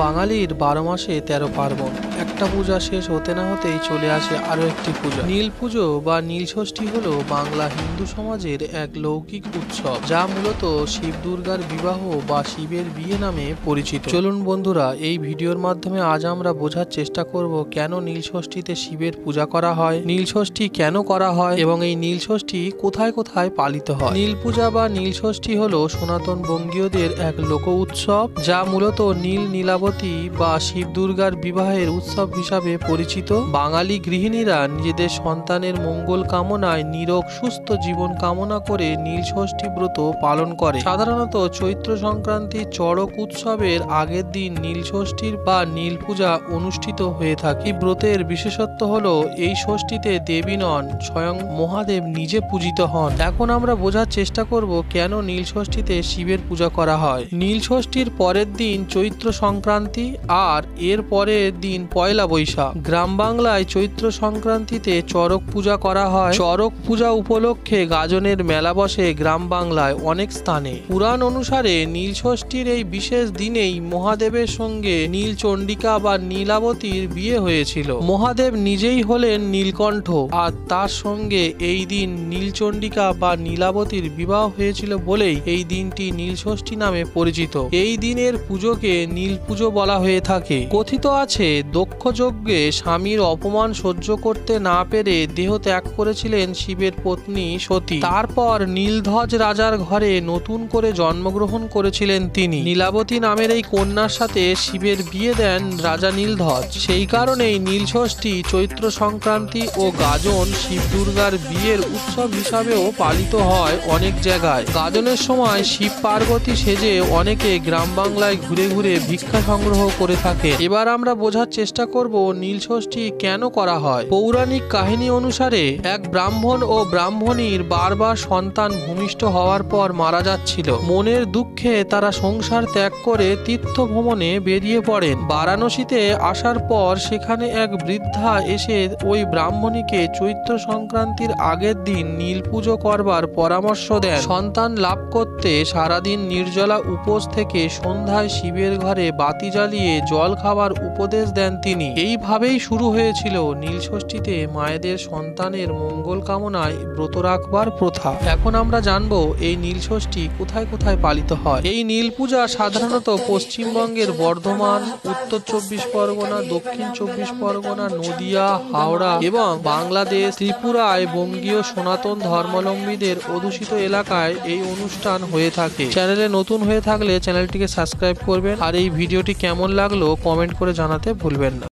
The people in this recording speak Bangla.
বাঙালির 12 মাসে 13 পার্বণ। একটা পূজা শেষ হতে না হতেই চলে আসে আরো একটি পূজা। নীল পুজো বা নীল ষষ্ঠী হলো বাংলা হিন্দু সমাজের এক লৌকিক উৎসব, যা মূলত শিব দুর্গার বিবাহ বা শিবের বিয়ে নামে পরিচিত। চলুন বন্ধুরা, এই ভিডিওর মাধ্যমে আজ আমরা বোঝার চেষ্টা করব কেন নীল ষষ্ঠীতে শিবের পূজা করা হয়, নীল ষষ্ঠী কেন করা হয় এবং এই নীল ষষ্ঠী কোথায় কোথায় পালিত হয়। নীল পূজা বা নীল ষষ্ঠী হলো সনাতন বঙ্গীয়দের এক লোক উৎসব, যা মূলত নীলাবতী বা শিব দুর্গার বিবাহের উৎসব হিসাবে পরিচিত। বাঙালি গৃহিণীরা নিজেদের সন্তানের মঙ্গল কামনায় নিরোগ সুস্থ জীবন কামনা করে নীল ষষ্ঠী ব্রত পালন করে। সাধারণত চৈত্র সংক্রান্তির চড়ক উৎসবের আগের দিন নীল ষষ্ঠীর বা নীল পূজা অনুষ্ঠিত হয়ে থাকে। এই ব্রতের বিশেষত্ব হলো এই ষষ্ঠীতে দেবী নন, স্বয়ং মহাদেব নিজে পূজিত হন। এখন আমরা বোঝার চেষ্টা করব কেন নীল ষষ্ঠীতে শিবের পূজা করা হয়। নীল ষষ্ঠীর পরের দিন চৈত্র সংক্রান্তি আর এর পরের দিন পয়লা বৈশাখ। গ্রাম বাংলায় চৈত্র সংক্রান্তিতে চড়ক পূজা করা হয়। চড়ক পূজা উপলক্ষে গাজনের মেলা বসে গ্রাম বাংলায় অনেক স্থানে। পুরাণ অনুসারে নীল ষষ্ঠীর এই বিশেষ দিনেই মহাদেবের সঙ্গে নীল চণ্ডিকা বা নীলাবতীর বিয়ে হয়েছিল। মহাদেব নিজেই হলেন নীলকণ্ঠ, আর তার সঙ্গে এই দিন নীলচণ্ডিকা বা নীলাবতীর বিবাহ হয়েছিল বলেই এই দিনটি নীল ষষ্ঠী নামে পরিচিত। এই দিনের পুজোকে নীল পুজো বলা হয়ে থাকে। কথিত আছে, দক্ষ যজ্ঞে স্বামীর অপমান সহ্য করতে না পেরে দেহ ত্যাগ করেছিলেন শিবের পত্নী সতী। তারপর নীলধ্বজ রাজার ঘরে নতুন করে জন্মগ্রহণ করেছিলেন তিনি। নীলাবতী নামের এই কন্যার সাথে শিবের বিয়ে দেন রাজা নীলধ্বজ। সেই কারণেই নীল ষষ্ঠী চৈত্র সংক্রান্তি ও গাজন শিব দুর্গার বিয়ের উৎসব হিসাবেও পালিত হয় অনেক জায়গায়। গাজনের সময় শিব পার্বতী সেজে অনেকে গ্রাম বাংলায় ঘুরে ঘুরে ভিক্ষা সংগ্রহ করে থাকে। এবার আমরা বোঝার চেষ্টা করব নীল ষষ্ঠী কেন করা হয়। পৌরাণিক কাহিনী অনুসারে এক ব্রাহ্মণ ও ব্রাহ্মণীর বারবার সন্তান ভূমিষ্ঠ হওয়ার পর মারা যাচ্ছিল। মনের দুঃখে তারা সংসার ত্যাগ করে তীর্থ ভ্রমণে বেরিয়ে পড়েন। বারাণসীতে আসার পর সেখানে এক বৃদ্ধা এসে ওই ব্রাহ্মণীকে চৈত্র সংক্রান্তির আগের দিন নীল পুজো করবার পরামর্শ দেন। সন্তান লাভ করতে সারাদিন নির্জলা উপোস থেকে সন্ধ্যায় শিবের ঘরে বাতি জ্বালিয়ে জল খাবার উপদেশ দেন তিনি। এইভাবেই শুরু হয়েছিল নীল ষষ্ঠীতে মায়েদের সন্তানের মঙ্গল কামনায় ব্রত রাখবার প্রথা। এখন আমরা জানবো এই নীল ষষ্ঠী কোথায় কোথায় পালিত হয়। এই নীল পূজা সাধারণত পশ্চিমবঙ্গের বর্ধমান, উত্তর 24 পরগনা, দক্ষিণ 24 পরগনা, নদিয়া, হাওড়া এবং বাংলাদেশ, ত্রিপুরায় বঙ্গীয় সনাতন ধর্মাবলম্বীদের অধ্যুষিত এলাকায় এই অনুষ্ঠান হয়ে থাকে। চ্যানেলে নতুন হয়ে থাকলে চ্যানেলটিকে সাবস্ক্রাইব করবেন আর এই ভিডিওটি কেমন লাগলো কমেন্ট করে জানাতে ভুলবেন না।